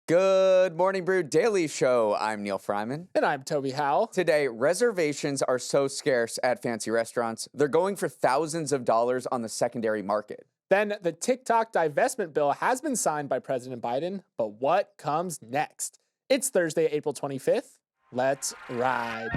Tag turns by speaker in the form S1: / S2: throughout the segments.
S1: Good morning, Brew Daily Show. I'm Neal Freyman.
S2: And I'm Toby Howell.
S1: Today, reservations are so scarce at fancy restaurants, they're going for thousands of dollars on the secondary market.
S2: Then the TikTok divestment bill has been signed by President Biden, but what comes next? It's Thursday, April 25th. Let's ride.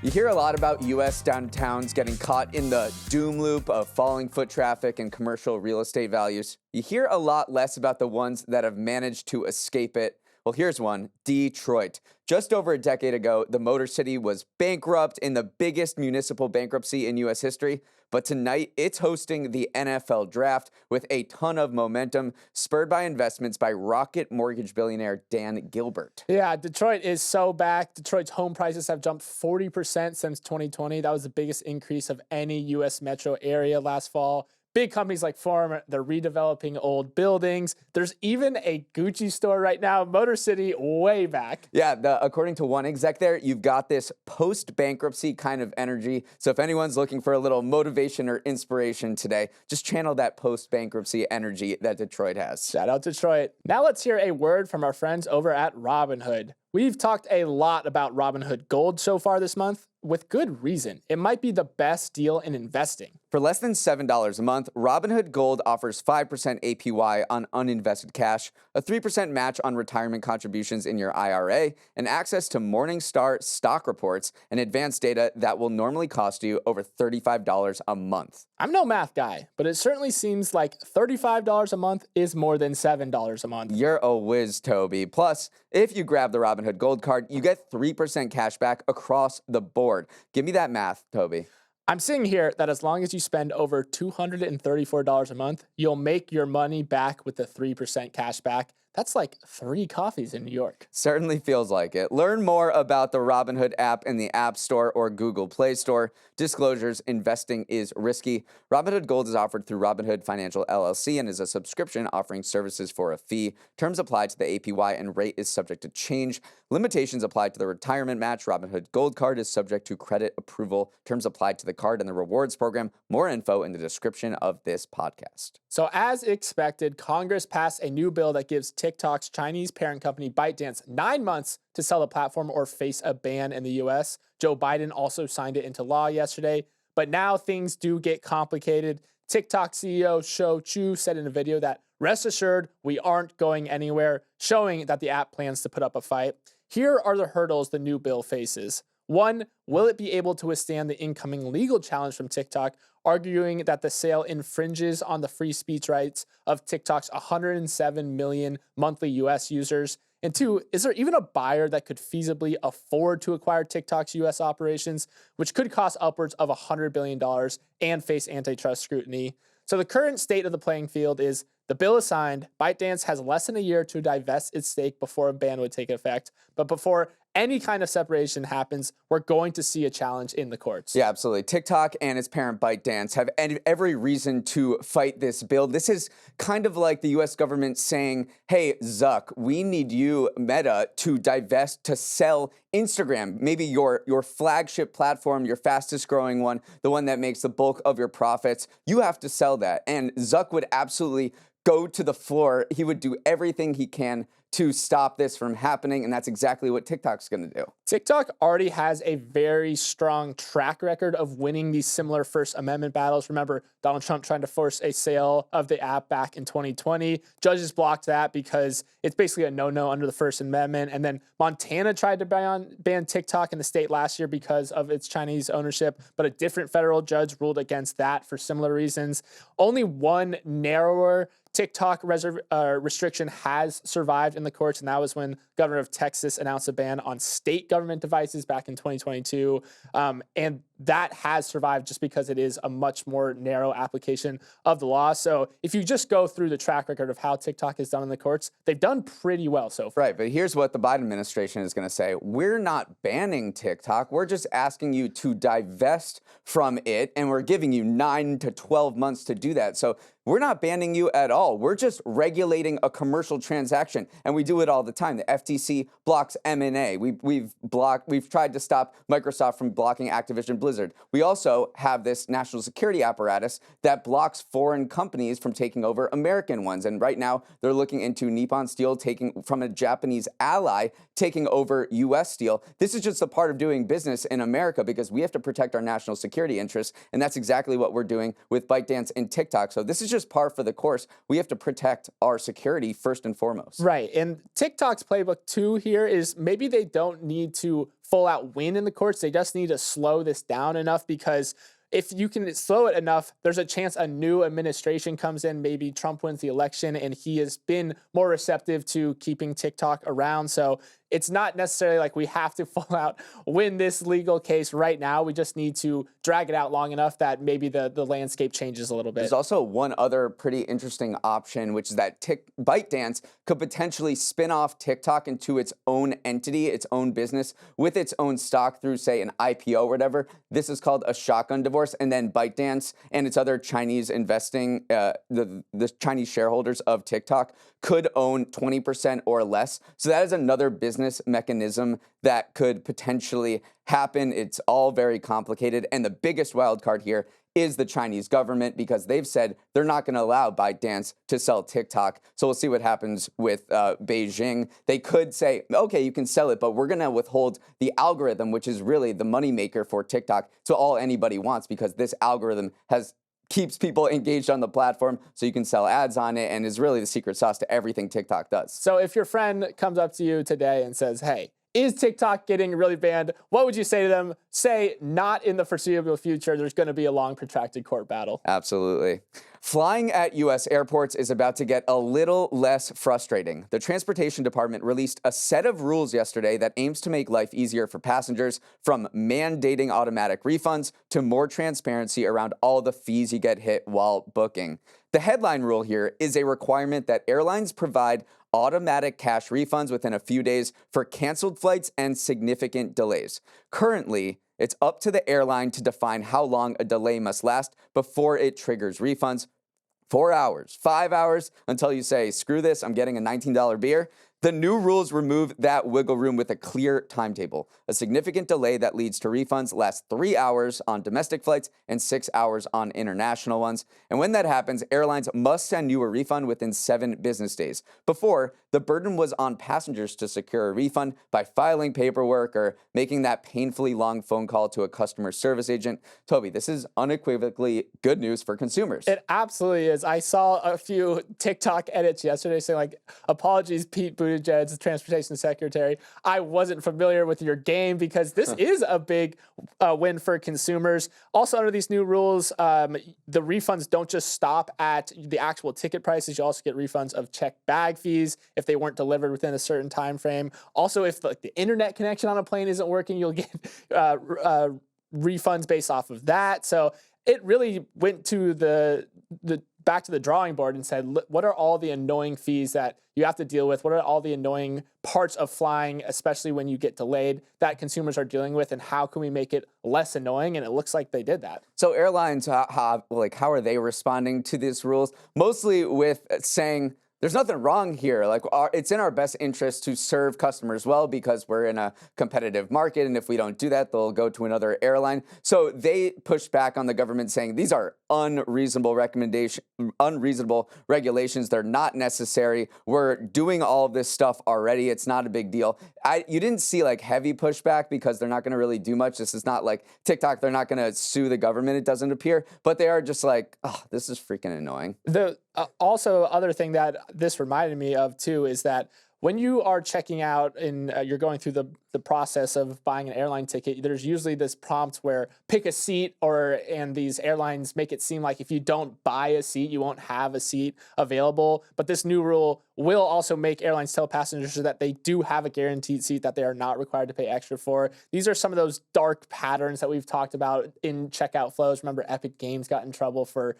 S1: You hear a lot about U.S. downtowns getting caught in the doom loop of falling foot traffic and commercial real estate values. You hear a lot less about the ones that have managed to escape it. Well, here's one, Detroit. Just over a decade ago, the Motor City was bankrupt in the biggest municipal bankruptcy in U.S. history. But tonight, it's hosting the NFL draft with a ton of momentum, spurred by investments by Rocket mortgage billionaire Dan Gilbert.
S2: Yeah, Detroit is so back. Detroit's home prices have jumped 40% since 2020. That was the biggest increase of any U.S. metro area last fall. Big companies like Freyman, they're redeveloping old buildings. There's even a Gucci store right now, Motor City, way back.
S1: Yeah, according to one exec there, you've got this post-bankruptcy kind of energy. So if anyone's looking for a little motivation or inspiration today, just channel that post-bankruptcy energy that Detroit has.
S2: Shout out Detroit. Now let's hear a word from our friends over at Robinhood. We've talked a lot about Robinhood Gold so far this month, with good reason. It might be the best deal in investing.
S1: For less than $7 a month, Robinhood Gold offers 5% APY on uninvested cash, a 3% match on retirement contributions in your IRA, and access to Morningstar stock reports and advanced data that will normally cost you over $35 a month.
S2: I'm no math guy, but it certainly seems like $35 a month is more than $7 a month.
S1: You're a whiz, Toby. Plus, if you grab the Robinhood Gold Card, you get 3% cash back across the board. Give me that math, Toby.
S2: I'm seeing here that as long as you spend over $234 a month, you'll make your money back with the 3% cash back. That's like 3 coffees in New York.
S1: Certainly feels like it. Learn more about the Robinhood app in the App Store or Google Play Store. Disclosures, investing is risky. Robinhood Gold is offered through Robinhood Financial LLC and is a subscription offering services for a fee. Terms apply to the APY and rate is subject to change. Limitations apply to the retirement match. Robinhood Gold Card is subject to credit approval. Terms apply to the card and the rewards program. More info in the description of this podcast.
S2: So as expected, Congress passed a new bill that gives TikTok's Chinese parent company ByteDance 9 months to sell the platform or face a ban in the U.S. Joe Biden also signed it into law yesterday. But now things do get complicated. TikTok CEO Shou Chew said in a video that, rest assured, we aren't going anywhere, showing that the app plans to put up a fight. Here are the hurdles the new bill faces. 1, will it be able to withstand the incoming legal challenge from TikTok, arguing that the sale infringes on the free speech rights of TikTok's 107 million monthly US users? And 2, is there even a buyer that could feasibly afford to acquire TikTok's US operations, which could cost upwards of $100 billion and face antitrust scrutiny? So the current state of the playing field is the bill is signed, ByteDance has less than a year to divest its stake before a ban would take effect. But before any kind of separation happens, we're going to see a challenge in the courts.
S1: Yeah, absolutely. TikTok and its parent ByteDance have every reason to fight this bill. This is kind of like the U.S. government saying, hey, Zuck, we need you, Meta, to divest, to sell Instagram, maybe your flagship platform, your fastest growing one, the one that makes the bulk of your profits. You have to sell that. And Zuck would absolutely go to the floor. He would do everything he can to stop this from happening, and that's exactly what TikTok's going to do.
S2: TikTok already has a very strong track record of winning these similar First Amendment battles. Remember, Donald Trump trying to force a sale of the app back in 2020. Judges blocked that because it's basically a no-no under the First Amendment. And then Montana tried to ban TikTok in the state last year because of its Chinese ownership, but a different federal judge ruled against that for similar reasons. Only one narrower TikTok restriction has survived in the courts, and that was when Governor of Texas announced a ban on state government devices back in 2022. And that has survived just because it is a much more narrow application of the law. So if you just go through the track record of how TikTok has done in the courts, they've done pretty well so far.
S1: Right, but here's what the Biden administration is going to say. We're not banning TikTok. We're just asking you to divest from it, and we're giving you 9 to 12 months to do that. So we're not banning you at all. We're just regulating a commercial transaction, and we do it all the time. The FTC blocks M&A. We've tried to stop Microsoft from blocking Activision Blizzard. Blizzard. We also have this national security apparatus that blocks foreign companies from taking over American ones. And right now, they're looking into Nippon Steel taking from a Japanese ally, taking over U.S. Steel. This is just a part of doing business in America because we have to protect our national security interests. And that's exactly what we're doing with ByteDance and TikTok. So this is just par for the course. We have to protect our security first and foremost.
S2: Right. And TikTok's playbook too here is maybe they don't need to full out win in the courts. They just need to slow this down enough, because if you can slow it enough, there's a chance a new administration comes in, maybe Trump wins the election, and he has been more receptive to keeping TikTok around. So it's not necessarily like we have to full out win this legal case right now. We just need to drag it out long enough that maybe the landscape changes a little bit.
S1: There's also one other pretty interesting option, which is that ByteDance could potentially spin off TikTok into its own entity, its own business, with its own stock through, say, an IPO or whatever. This is called a shotgun divorce. And then ByteDance and its other Chinese investing, the Chinese shareholders of TikTok could own 20% or less. So that is another business mechanism that could potentially happen. It's all very complicated. And the biggest wild card here is the Chinese government, because they've said they're not going to allow ByteDance to sell TikTok. So we'll see what happens with Beijing. They could say, okay, you can sell it, but we're going to withhold the algorithm, which is really the moneymaker for TikTok, to all anybody wants, because this algorithm keeps people engaged on the platform, so you can sell ads on it, and is really the secret sauce to everything TikTok does.
S2: So if your friend comes up to you today and says, hey, is TikTok getting really banned? What would you say to them? Say, not in the foreseeable future. There's going to be a long, protracted court battle.
S1: Absolutely. Flying at U.S. airports is about to get a little less frustrating. The Transportation Department released a set of rules yesterday that aims to make life easier for passengers, from mandating automatic refunds to more transparency around all the fees you get hit while booking. The headline rule here is a requirement that airlines provide automatic cash refunds within a few days for canceled flights and significant delays. Currently, it's up to the airline to define how long a delay must last before it triggers refunds. 4 hours, 5 hours, until you say, screw this, I'm getting a $19 beer. The new rules remove that wiggle room with a clear timetable. A significant delay that leads to refunds lasts 3 hours on domestic flights and 6 hours on international ones. And when that happens, airlines must send you a refund within 7 business days. Before, the burden was on passengers to secure a refund by filing paperwork or making that painfully long phone call to a customer service agent. Toby, this is unequivocally good news for consumers.
S2: It absolutely is. I saw a few TikTok edits yesterday saying, like, apologies, Pete Buttigieg, the transportation secretary. I wasn't familiar with your game, because this is a big win for consumers. Also, under these new rules, the refunds don't just stop at the actual ticket prices. You also get refunds of checked bag fees if they weren't delivered within a certain time frame. Also, if the internet connection on a plane isn't working, you'll get refunds based off of that. So it really went to the back to the drawing board and said, what are all the annoying fees that you have to deal with? What are all the annoying parts of flying, especially when you get delayed, that consumers are dealing with, and how can we make it less annoying? And it looks like they did that.
S1: So airlines, how are they responding to these rules? Mostly with saying, there's nothing wrong here. Like, it's in our best interest to serve customers well, because we're in a competitive market, and if we don't do that, they'll go to another airline. So they pushed back on the government, saying these are unreasonable regulations. They're not necessary. We're doing all of this stuff already. It's not a big deal. You didn't see like heavy pushback, because they're not going to really do much. This is not like TikTok. They're not going to sue the government, it doesn't appear. But they are just like, oh, this is freaking annoying.
S2: Also, other thing that this reminded me of too is that when you are checking out and you're going through the process of buying an airline ticket, there's usually this prompt where pick a seat, and these airlines make it seem like if you don't buy a seat, you won't have a seat available. But this new rule will also make airlines tell passengers that they do have a guaranteed seat that they are not required to pay extra for. These are some of those dark patterns that we've talked about in checkout flows. Remember, Epic Games got in trouble for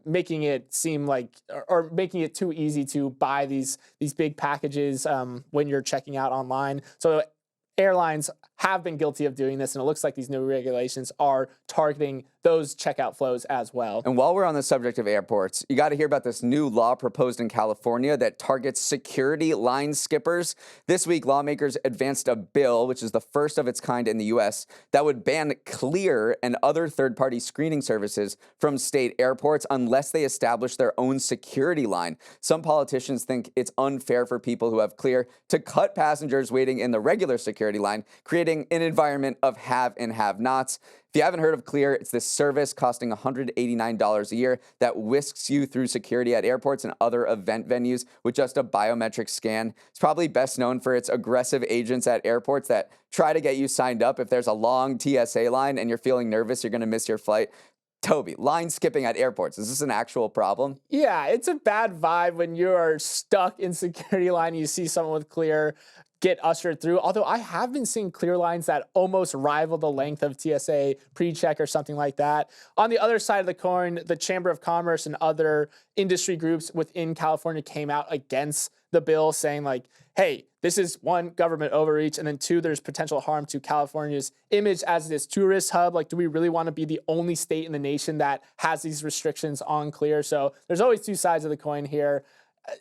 S2: making it seem like, or making it too easy to buy these big packages when you're checking out online. So airlines have been guilty of doing this, and it looks like these new regulations are targeting those checkout flows as well.
S1: And while we're on the subject of airports, you got to hear about this new law proposed in California that targets security line skippers. This week, lawmakers advanced a bill, which is the first of its kind in the U.S., that would ban Clear and other third-party screening services from state airports unless they establish their own security line. Some politicians think it's unfair for people who have Clear to cut passengers waiting in the regular security line, creating an environment of have and have-nots. If you haven't heard of Clear, it's this service costing $189 a year that whisks you through security at airports and other event venues with just a biometric scan. It's probably best known for its aggressive agents at airports that try to get you signed up if there's a long TSA line and you're feeling nervous you're going to miss your flight. Toby, line skipping at airports, is this an actual problem?
S2: Yeah, it's a bad vibe when you are stuck in security line and you see someone with Clear get ushered through. Although I have been seeing Clear lines that almost rival the length of TSA pre-check or something like that. On the other side of the coin, the Chamber of Commerce and other industry groups within California came out against the bill, saying like, hey, this is one, government overreach, and then two, there's potential harm to California's image as this tourist hub. Like, do we really want to be the only state in the nation that has these restrictions on Clear? So there's always two sides of the coin here.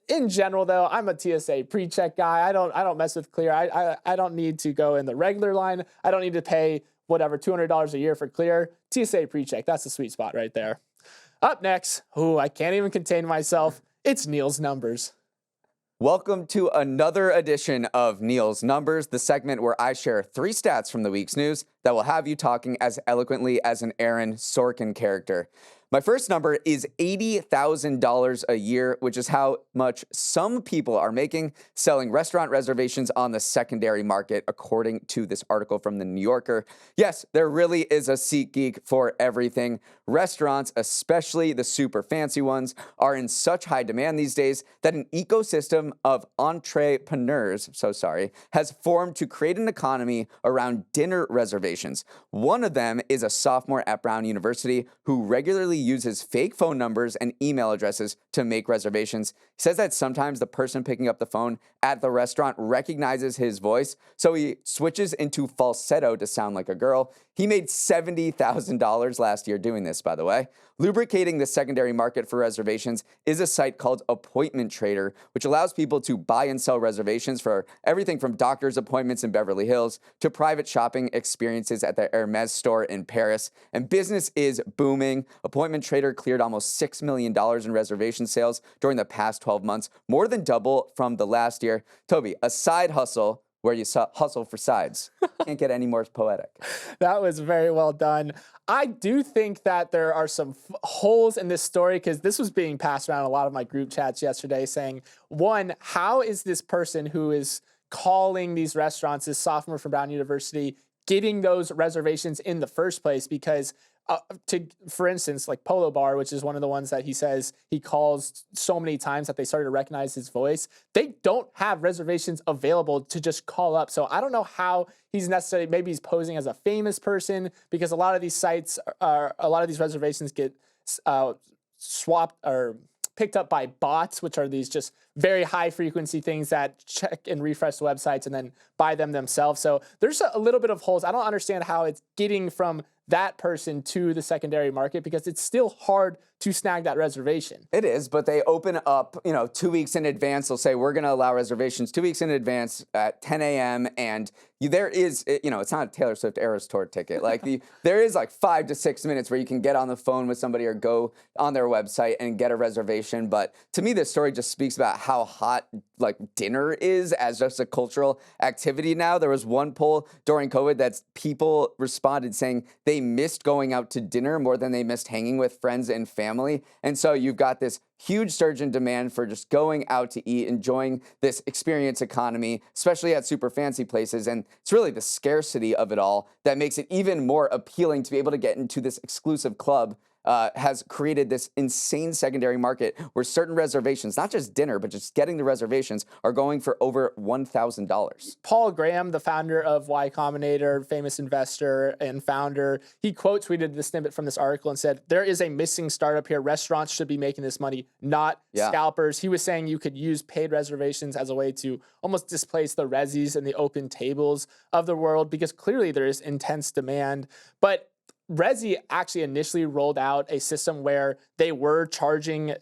S2: In general, though, I'm a TSA pre-check guy. I don't mess with Clear. I don't need to go in the regular line. I don't need to pay whatever $200 a year for Clear. TSA pre-check, that's the sweet spot right there. Up next, I can't even contain myself. It's Neal's Numbers.
S1: Welcome to another edition of Neal's Numbers, the segment where I share 3 stats from the week's news that will have you talking as eloquently as an Aaron Sorkin character. My first number is $80,000 a year, which is how much some people are making selling restaurant reservations on the secondary market, according to this article from The New Yorker. Yes, there really is a SeatGeek for everything. Restaurants, especially the super fancy ones, are in such high demand these days that an ecosystem of entrepreneurs, has formed to create an economy around dinner reservations. One of them is a sophomore at Brown University who regularly uses fake phone numbers and email addresses to make reservations. He says that sometimes the person picking up the phone at the restaurant recognizes his voice, so he switches into falsetto to sound like a girl. He made $70,000 last year doing this, by the way. Lubricating the secondary market for reservations is a site called Appointment Trader, which allows people to buy and sell reservations for everything from doctor's appointments in Beverly Hills to private shopping experiences at the Hermes store in Paris. And business is booming. Appointment Trader cleared almost $6 million in reservation sales during the past 12 months, more than double from the last year. Toby, a side hustle where you hustle for sides. Can't get any more poetic.
S2: That was very well done. I do think that there are some holes in this story because this was being passed around a lot of my group chats yesterday saying, one, how is this person who is calling these restaurants, this sophomore from Brown University, getting those reservations in the first place? Because for instance, like Polo Bar, which is one of the ones that he says he calls so many times that they started to recognize his voice, they don't have reservations available to just call up. So I don't know how he's necessarily, maybe he's posing as a famous person because a lot of these sites a lot of these reservations get swapped or picked up by bots, which are these just very high frequency things that check and refresh websites and then buy them themselves. So there's a little bit of holes. I don't understand how it's getting from that person to the secondary market because it's still hard to snag that reservation.
S1: It is, but they open up, 2 weeks in advance. They'll say, we're going to allow reservations 2 weeks in advance at 10 a.m. And there is, it's not a Taylor Swift Eras Tour ticket. There is 5 to 6 minutes where you can get on the phone with somebody or go on their website and get a reservation. But to me, this story just speaks about how hot dinner is as just a cultural activity now. There was one poll during COVID that people responded saying they missed going out to dinner more than they missed hanging with friends and family. And so you've got this huge surge in demand for just going out to eat, enjoying this experience economy, especially at super fancy places. And it's really the scarcity of it all that makes it even more appealing to be able to get into this exclusive club has created this insane secondary market where certain reservations, not just dinner, but just getting the reservations, are going for over $1,000.
S2: Paul Graham, the founder of Y Combinator, famous investor and founder, he quote tweeted the snippet from this article and said, "There is a missing startup here. Restaurants should be making this money, not scalpers." He was saying you could use paid reservations as a way to almost displace the Rezzies and the open tables of the world, because clearly there is intense demand. But Resy actually initially rolled out a system where they were charging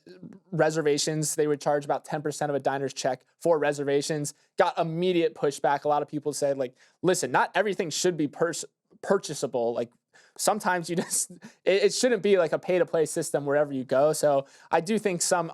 S2: reservations. They would charge about 10% of a diner's check for reservations. Got immediate pushback. A lot of people said, like, listen, not everything should be purchasable. Like, sometimes you just, it shouldn't be like a pay-to-play system wherever you go. So I do think some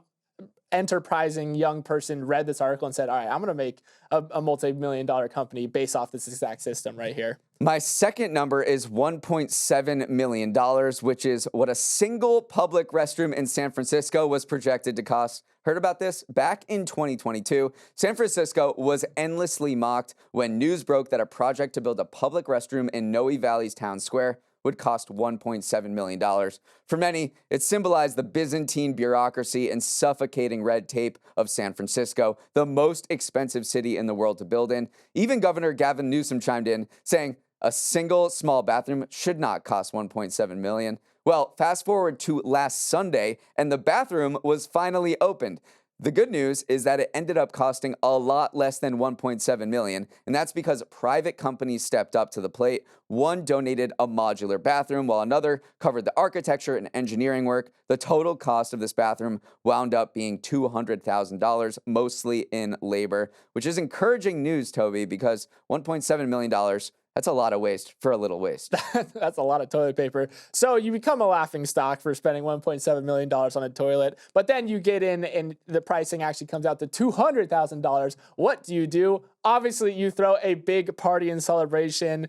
S2: enterprising young person read this article and said, all right, I'm going to make a multi-million-dollar company based off this exact system right here.
S1: My second number is $1.7 million, which is what a single public restroom in San Francisco was projected to cost. Heard about this? Back in 2022, San Francisco was endlessly mocked when news broke that a project to build a public restroom in Noe Valley's town square would cost $1.7 million. For many, it symbolized the Byzantine bureaucracy and suffocating red tape of San Francisco, the most expensive city in the world to build in. Even Governor Gavin Newsom chimed in, saying a single small bathroom should not cost $1.7 million. Well, fast forward to last Sunday, and the bathroom was finally opened. The good news is that it ended up costing a lot less than $1.7 million, and that's because private companies stepped up to the plate. One donated a modular bathroom, while another covered the architecture and engineering work. The total cost of this bathroom wound up being $200,000, mostly in labor, which is encouraging news, Toby, because $1.7 million, that's a lot of waste for a little waste.
S2: That's a lot of toilet paper. So you become a laughing stock for spending $1.7 million on a toilet, but then you get in and the pricing actually comes out to $200,000. What do? Obviously, you throw a big party and celebration.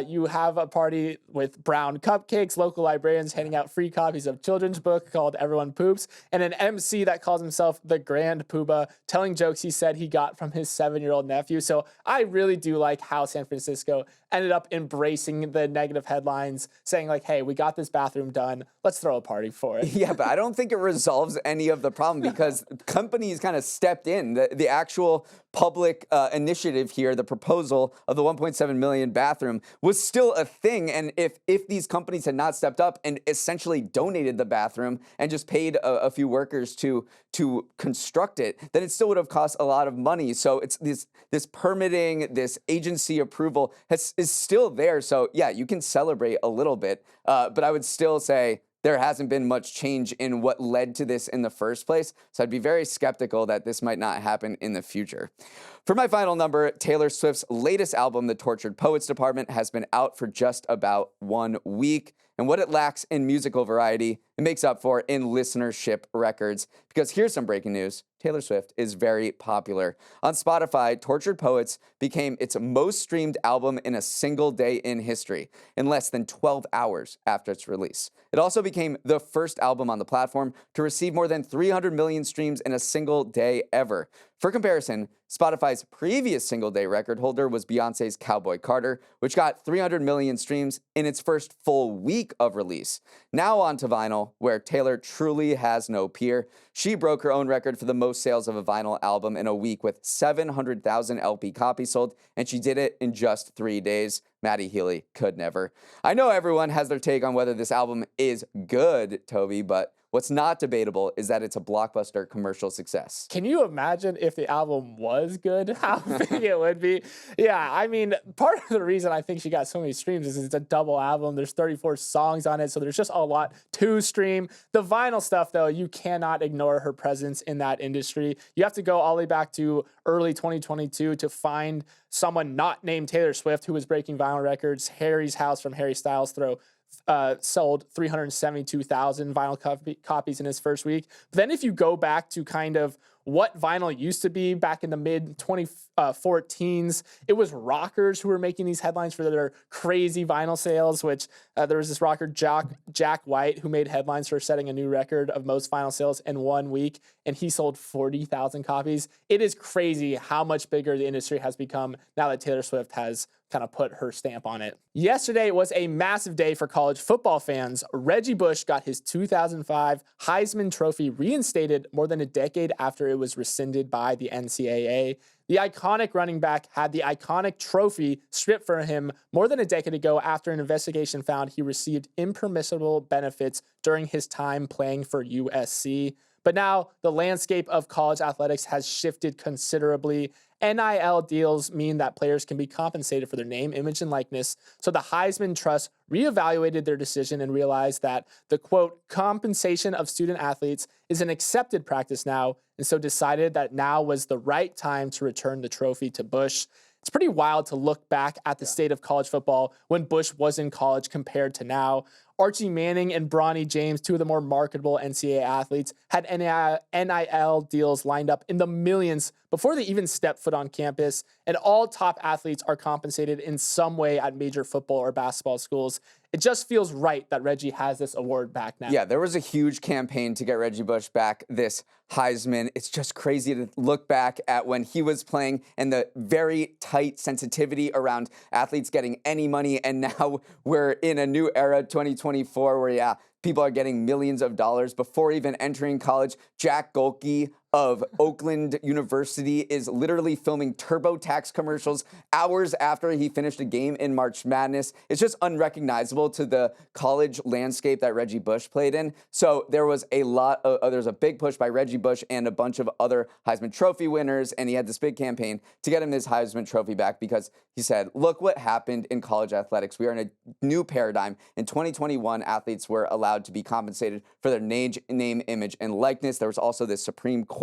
S2: You have a party with brown cupcakes, local librarians handing out free copies of children's book called Everyone Poops, and an MC that calls himself the Grand Poobah, telling jokes he said he got from his 7-year-old nephew. So I really do like how San Francisco ended up embracing the negative headlines, saying like, hey, we got this bathroom done. Let's throw a party for it.
S1: Yeah, but I don't think it resolves any of the problem because companies kind of stepped in. The actual public initiative here, the proposal of the 1.7 million bathroom, was still a thing. And if these companies had not stepped up and essentially donated the bathroom and just paid a few workers to construct it, then it still would have cost a lot of money. So it's this permitting, this agency approval is still there. So yeah, you can celebrate a little bit, but I would still say there hasn't been much change in what led to this in the first place. So I'd be very skeptical that this might not happen in the future. For my final number, Taylor Swift's latest album, The Tortured Poets Department, has been out for just about 1 week. And what it lacks in musical variety, it makes up for in listenership records. Because here's some breaking news. Taylor Swift is very popular. On Spotify, Tortured Poets became its most streamed album in a single day in history, in less than 12 hours after its release. It also became the first album on the platform to receive more than 300 million streams in a single day ever. For comparison, Spotify's previous single-day record holder was Beyoncé's Cowboy Carter, which got 300 million streams in its first full week of release. Now on to vinyl, where Taylor truly has no peer. She broke her own record for the most sales of a vinyl album in a week with 700,000 LP copies sold, and she did it in just 3 days. Maddie Healy could never. I know everyone has their take on whether this album is good, Toby, but what's not debatable is that it's a blockbuster commercial success.
S2: Can you imagine if the album was good, how big it would be? Yeah, I mean, part of the reason I think she got so many streams is it's a double album. There's 34 songs on it, so there's just a lot to stream. The vinyl stuff, though, you cannot ignore her presence in that industry. You have to go all the way back to early 2022 to find someone not named Taylor Swift who was breaking vinyl records. Harry's House from Harry Styles sold 372,000 vinyl copies in his first week. But then if you go back to kind of what vinyl used to be back in the mid 2014s, it was rockers who were making these headlines for their crazy vinyl sales, which there was this rocker Jack White who made headlines for setting a new record of most vinyl sales in 1 week, and he sold 40,000 copies. It is crazy how much bigger the industry has become now that Taylor Swift has kind of put her stamp on it. Yesterday was a massive day for college football fans. Reggie Bush got his 2005 Heisman Trophy reinstated more than a decade after it was rescinded by the NCAA. The iconic running back had the iconic trophy stripped from him more than a decade ago after an investigation found he received impermissible benefits during his time playing for USC. But now the landscape of college athletics has shifted considerably. NIL deals mean that players can be compensated for their name, image, and likeness. So the Heisman Trust reevaluated their decision and realized that the, quote, compensation of student athletes is an accepted practice now, and so decided that now was the right time to return the trophy to Bush. It's pretty wild to look back at the state of college football when Bush was in college compared to now. Archie Manning and Bronny James, two of the more marketable NCAA athletes, had NIL deals lined up in the millions before they even stepped foot on campus. And all top athletes are compensated in some way at major football or basketball schools. It just feels right that Reggie has this award back now.
S1: Yeah, there was a huge campaign to get Reggie Bush back this Heisman. It's just crazy to look back at when he was playing and the very tight sensitivity around athletes getting any money. And now we're in a new era, 2024, where, yeah, people are getting millions of dollars before even entering college. Jack Golke of Oakland University is literally filming TurboTax commercials hours after he finished a game in March Madness. It's just unrecognizable to the college landscape that Reggie Bush played in. So there was there's a big push by Reggie Bush and a bunch of other Heisman Trophy winners, and he had this big campaign to get him his Heisman Trophy back because he said, look what happened in college athletics. We are in a new paradigm. In 2021, athletes were allowed to be compensated for their name, image, and likeness. There was also this Supreme Court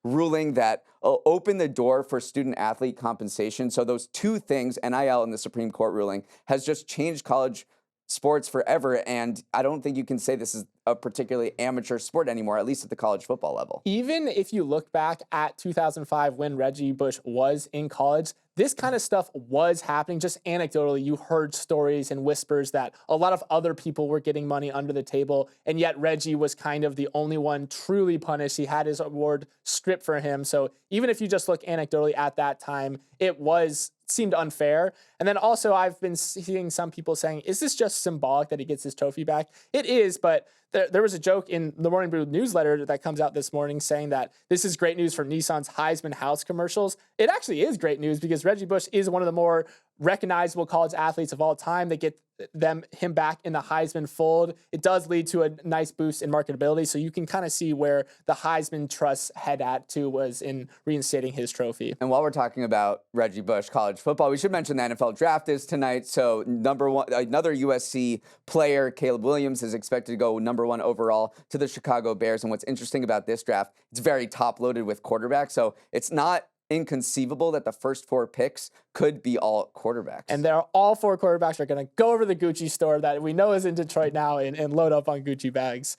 S1: ruling that opened the door for student athlete compensation. So those two things, NIL and the Supreme Court ruling, has just changed college sports forever. And I don't think you can say this is a particularly amateur sport anymore, at least at the college football level.
S2: Even if you look back at 2005 when Reggie Bush was in college, this kind of stuff was happening. Just anecdotally, you heard stories and whispers that a lot of other people were getting money under the table, and yet Reggie was kind of the only one truly punished. He had his award stripped for him. So even if you just look anecdotally at that time, it seemed unfair. And then also I've been seeing some people saying, is this just symbolic that he gets his trophy back? It is, but there was a joke in the Morning Brew newsletter that comes out this morning saying that this is great news for Nissan's Heisman House commercials. It actually is great news because Reggie Bush is one of the more recognizable college athletes of all time. They get him back in the Heisman fold. It does lead to a nice boost in marketability. So you can kind of see where the Heisman Trust head at to was in reinstating his trophy.
S1: And while we're talking about Reggie Bush college football, we should mention the NFL draft is tonight. So number one, another USC player, Caleb Williams, is expected to go number one overall to the Chicago Bears. And what's interesting about this draft, it's very top loaded with quarterbacks. So it's not inconceivable that the first four picks could be all quarterbacks.
S2: And all four quarterbacks are going to go over to the Gucci store that we know is in Detroit now and load up on Gucci bags.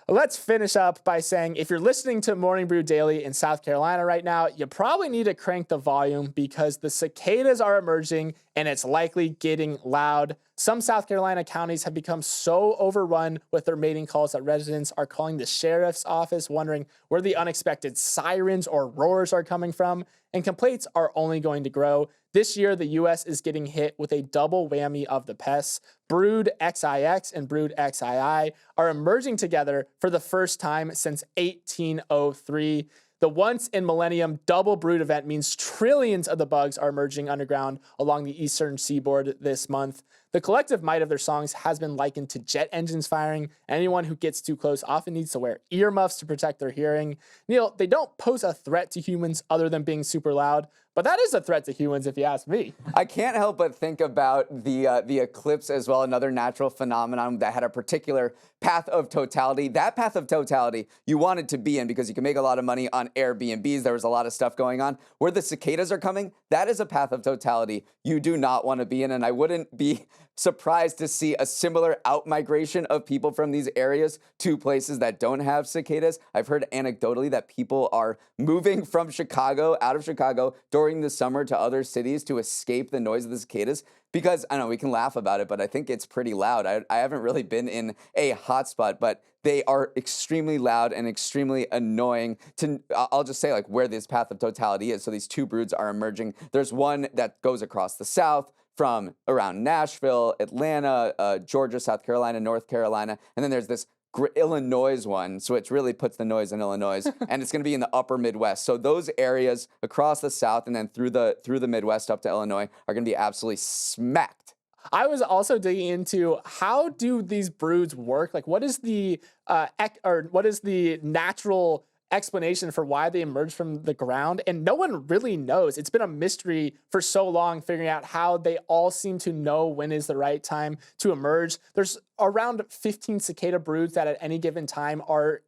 S2: Let's finish up by saying if you're listening to Morning Brew Daily in South Carolina right now, you probably need to crank the volume because the cicadas are emerging and it's likely getting loud. Some South Carolina counties have become so overrun with their mating calls that residents are calling the sheriff's office wondering where the unexpected sirens or roars are coming from, and complaints are only going to grow. This year, the U.S. is getting hit with a double whammy of the pests. Brood XIX and Brood XII are emerging together for the first time since 1803. The once-in-millennium double brood event means trillions of the bugs are emerging underground along the eastern seaboard this month. The collective might of their songs has been likened to jet engines firing. Anyone who gets too close often needs to wear earmuffs to protect their hearing. Neal, they don't pose a threat to humans other than being super loud, but that is a threat to humans if you ask me.
S1: I can't help but think about the eclipse as well, another natural phenomenon that had a particular path of totality. That path of totality you wanted to be in because you can make a lot of money on Airbnbs. There was a lot of stuff going on. Where the cicadas are coming, that is a path of totality you do not want to be in, and I wouldn't be surprised to see a similar out-migration of people from these areas to places that don't have cicadas. I've heard anecdotally that people are moving from Chicago, out of Chicago, during the summer to other cities to escape the noise of the cicadas because, I know we can laugh about it, but I think it's pretty loud. I haven't really been in a hotspot, but they are extremely loud and extremely annoying to, I'll just say like where this path of totality is. So these two broods are emerging. There's one that goes across the south, from around Nashville, Atlanta, Georgia, South Carolina, North Carolina, and then there's this Illinois one, so it really puts the noise in Illinois, and it's going to be in the upper Midwest. So those areas across the South and then through the Midwest up to Illinois are going to be absolutely smacked.
S2: I was also digging into how do these brews work? Like, what is the natural explanation for why they emerge from the ground? And no one really knows. It's been a mystery for so long, figuring out how they all seem to know when is the right time to emerge. There's around 15 cicada broods that at any given time are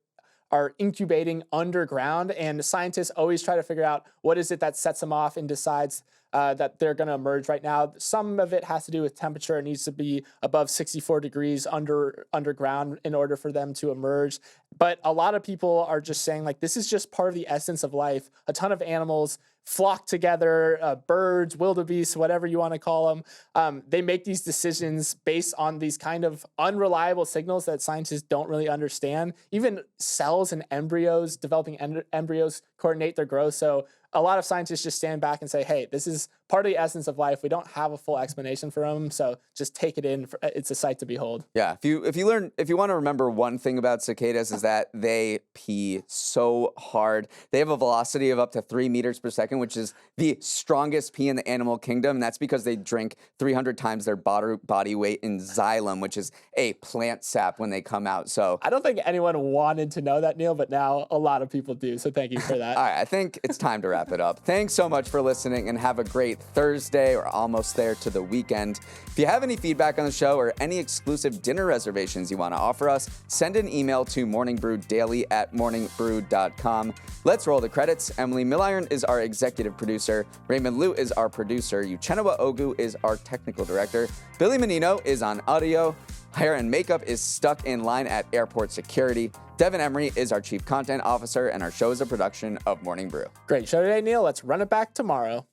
S2: incubating underground, and scientists always try to figure out what is it that sets them off and decides that they're going to emerge right now. Some of it has to do with temperature. It needs to be above 64 degrees underground in order for them to emerge. But a lot of people are just saying, like, this is just part of the essence of life. A ton of animals flock together, birds, wildebeests, whatever you want to call them. They make these decisions based on these kind of unreliable signals that scientists don't really understand. Even cells and embryos, developing embryos, coordinate their growth. So a lot of scientists just stand back and say, hey, this is part of the essence of life. We don't have a full explanation for them, so just take it in. It's a sight to behold.
S1: Yeah, if you want to remember one thing about cicadas is that they pee so hard. They have a velocity of up to 3 meters per second, which is the strongest pee in the animal kingdom. And that's because they drink 300 times their body weight in xylem, which is a plant sap when they come out. So
S2: I don't think anyone wanted to know that, Neal, but now a lot of people do. So thank you for that.
S1: All right, I think it's time to wrap it up. Thanks so much for listening, and have a great Thursday, or almost there to the weekend. If you have any feedback on the show or any exclusive dinner reservations you want to offer us, send an email to morningbrew@morningbrew.com. Let's roll the credits. Emily Milliron is our executive producer. Raymond Liu is our producer. Uchenna Ogu is our technical director. Billy Menino is on audio. Hair and makeup is stuck in line at airport security. Devin Emery is our chief content officer, and our show is a production of Morning Brew.
S2: Great show today, Neal. Let's run it back tomorrow.